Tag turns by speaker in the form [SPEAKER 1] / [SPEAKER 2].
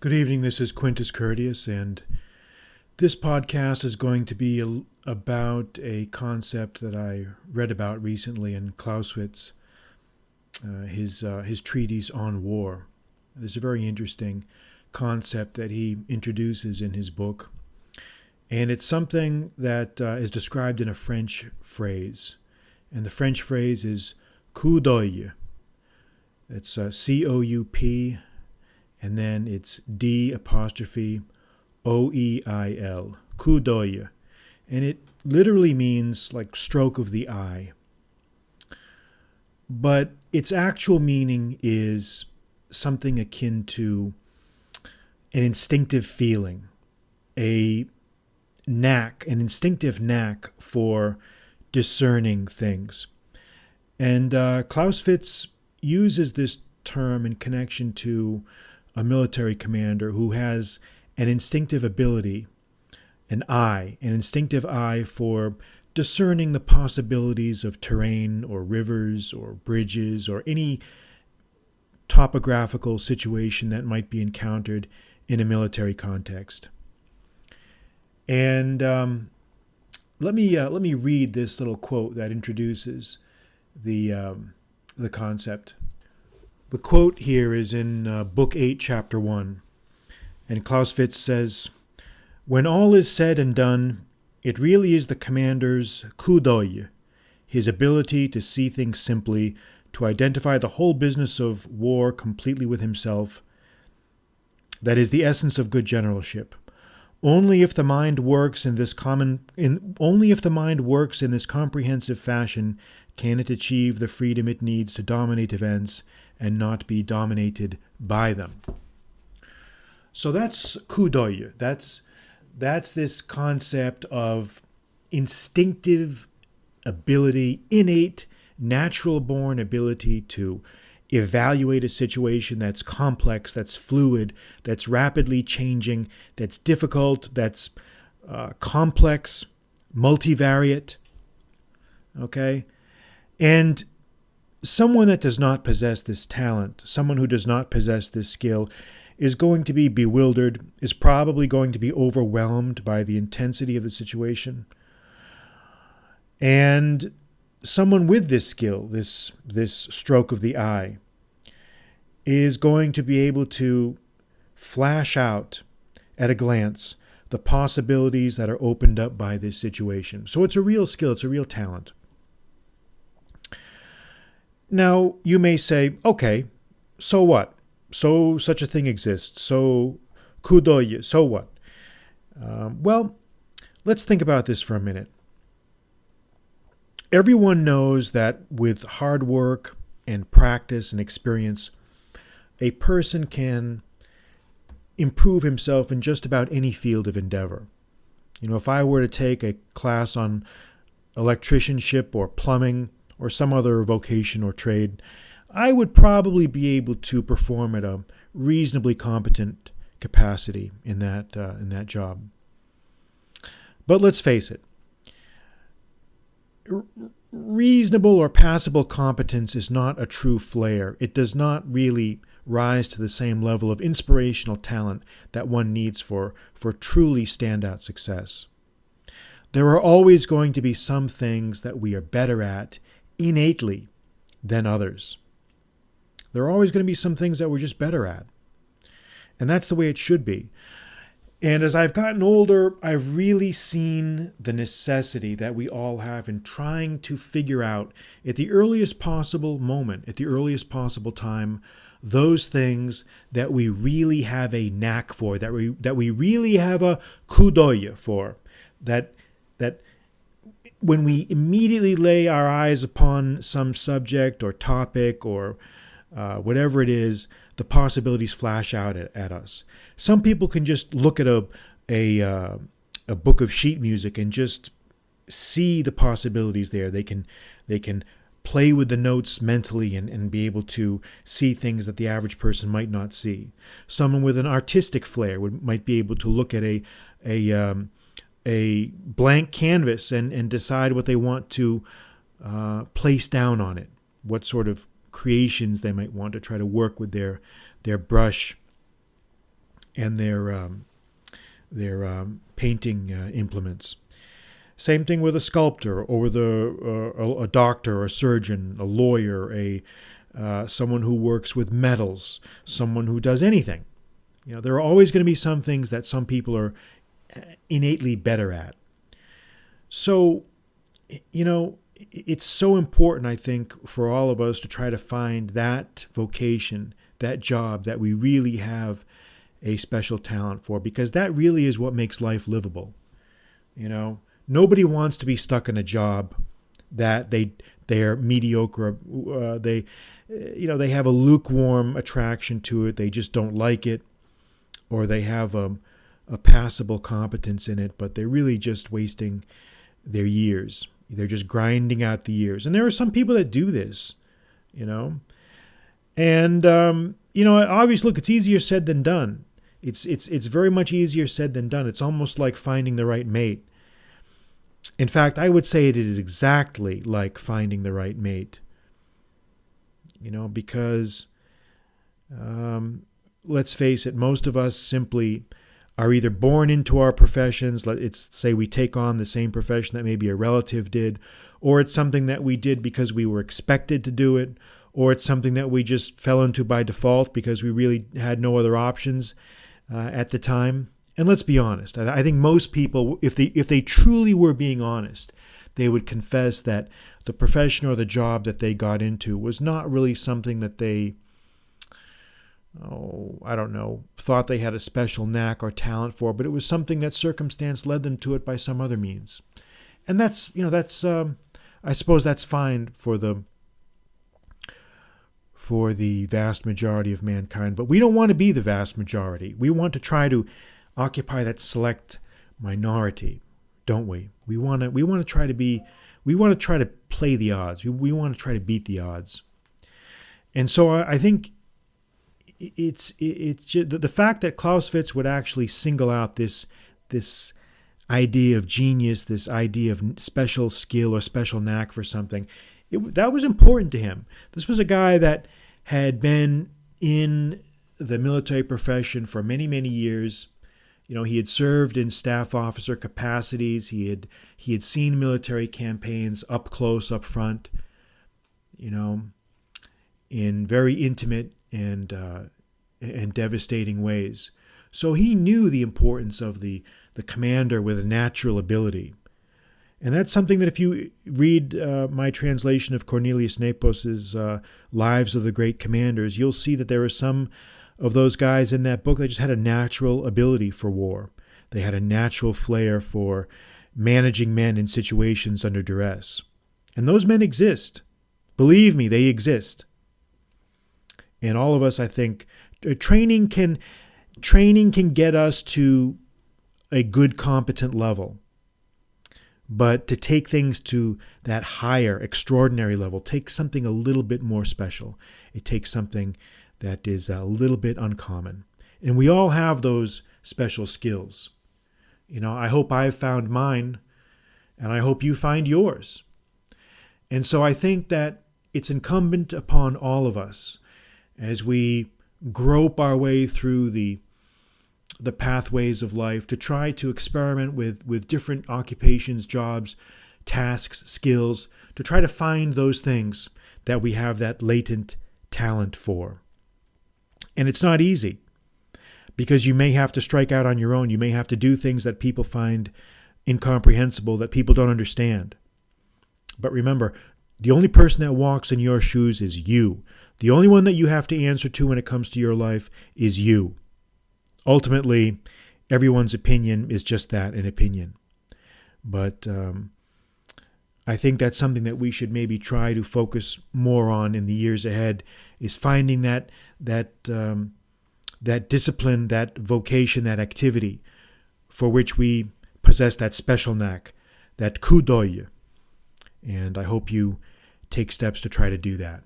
[SPEAKER 1] Good evening, this is Quintus Curtius, and this podcast is going to be about a concept that I read about recently in Clausewitz, his treatise on war. There's a very interesting concept that he introduces in his book, and it's something that is described in a French phrase, and the French phrase is coup d'oeil. It's C-O-U-P, and then it's D apostrophe O-E-I-L, coup d'oeil. And it literally means like stroke of the eye. But its actual meaning is something akin to an instinctive feeling, a knack, an instinctive knack for discerning things. And Clausewitz uses this term in connection to a military commander who has an instinctive ability, an instinctive eye for discerning the possibilities of terrain or rivers or bridges or any topographical situation that might be encountered in a military context. And let me read this little quote that introduces the concept. The quote here is in Book 8, Chapter 1, and Clausewitz says, "When all is said and done, it really is the commander's coup d'oeil, his ability to see things simply, to identify the whole business of war completely with himself, that is the essence of good generalship. Only if the mind works in this comprehensive fashion can it achieve the freedom it needs to dominate events and not be dominated by them." So that's coup d'oeil. That's this concept of instinctive ability, innate, natural-born ability to evaluate a situation that's complex, that's fluid, that's rapidly changing, that's difficult, that's complex, multivariate. Okay? And someone that does not possess this talent, someone who does not possess this skill, is going to be bewildered, is probably going to be overwhelmed by the intensity of the situation. And someone with this skill, this stroke of the eye, is going to be able to flash out at a glance the possibilities that are opened up by this situation. So it's a real skill, it's a real talent. Now, you may say, okay, so what? So such a thing exists. So coup d'oeil, so what? Well, let's think about this for a minute. Everyone knows that with hard work and practice and experience, a person can improve himself in just about any field of endeavor. You know, if I were to take a class on electricianship or plumbing or some other vocation or trade, I would probably be able to perform at a reasonably competent capacity in that job. But let's face it, reasonable or passable competence is not a true flair. It does not really rise to the same level of inspirational talent that one needs for truly standout success. There are always going to be some things that we are better at innately than others. There are always going to be some things that we're just better at. And that's the way it should be. And as I've gotten older, I've really seen the necessity that we all have in trying to figure out at the earliest possible moment, at the earliest possible time, those things that we really have a knack for, that we really have a coup d'oeil for, that when we immediately lay our eyes upon some subject or topic or whatever it is, the possibilities flash out at us. Some people can just look at a book of sheet music and just see the possibilities there. They can play with the notes mentally and be able to see things that the average person might not see. Someone with an artistic flair might be able to look at a blank canvas and decide what they want to place down on it, what sort of creations they might want to try to work with their brush and their painting implements. Same thing with a sculptor, or with a doctor, a surgeon, a lawyer, someone who works with metals, someone who does anything. There are always going to be some things that some people are innately better at. So, it's so important, I think, for all of us to try to find that vocation, that job that we really have a special talent for, because that really is what makes life livable. Nobody wants to be stuck in a job that they're mediocre. They have a lukewarm attraction to it. They just don't like it, or they have a passable competence in it, but they're really just wasting their years. They're just grinding out the years. And there are some people that do this, And obviously, look, it's easier said than done. It's very much easier said than done. It's almost like finding the right mate. In fact, I would say it is exactly like finding the right mate. Because let's face it, most of us simply are either born into our professions. Let's say we take on the same profession that maybe a relative did, or it's something that we did because we were expected to do it, or it's something that we just fell into by default because we really had no other options at the time. And let's be honest, I think most people, if they truly were being honest, they would confess that the profession or the job that they got into was not really something that they, thought they had a special knack or talent for, but it was something that circumstance led them to it by some other means. And that's I suppose that's fine for the vast majority of mankind, but we don't want to be the vast majority. We want to try to occupy that select minority, don't we? We want to try to play the odds. We want to try to beat the odds. And so I think it's just the fact that Clausewitz would actually single out this idea of genius, this idea of special skill or special knack for something, that was important to him. This was a guy that had been in the military profession for many, many years. He had served in staff officer capacities. He had seen military campaigns up close, up front, in very intimate and devastating ways. So he knew the importance of the commander with a natural ability. And that's something that if you read my translation of Cornelius Nepos's Lives of the Great Commanders, you'll see that there are some of those guys in that book that just had a natural ability for war. They had a natural flair for managing men in situations under duress. And those men exist. Believe me, they exist. And all of us, I think, training can get us to a good, competent level. But to take things to that higher, extraordinary level takes something a little bit more special. It takes something that is a little bit uncommon. And we all have those special skills. I hope I've found mine, and I hope you find yours. And so I think that it's incumbent upon all of us, as we grope our way through the pathways of life, to try to experiment with different occupations, jobs, tasks, skills, to try to find those things that we have that latent talent for. And it's not easy, because you may have to strike out on your own. You may have to do things that people find incomprehensible, that people don't understand. But remember, the only person that walks in your shoes is you. The only one that you have to answer to when it comes to your life is you. Ultimately, everyone's opinion is just that, an opinion. But I think that's something that we should maybe try to focus more on in the years ahead, is finding that discipline, that vocation, that activity for which we possess that special knack, that coup d'oeil. And I hope you take steps to try to do that.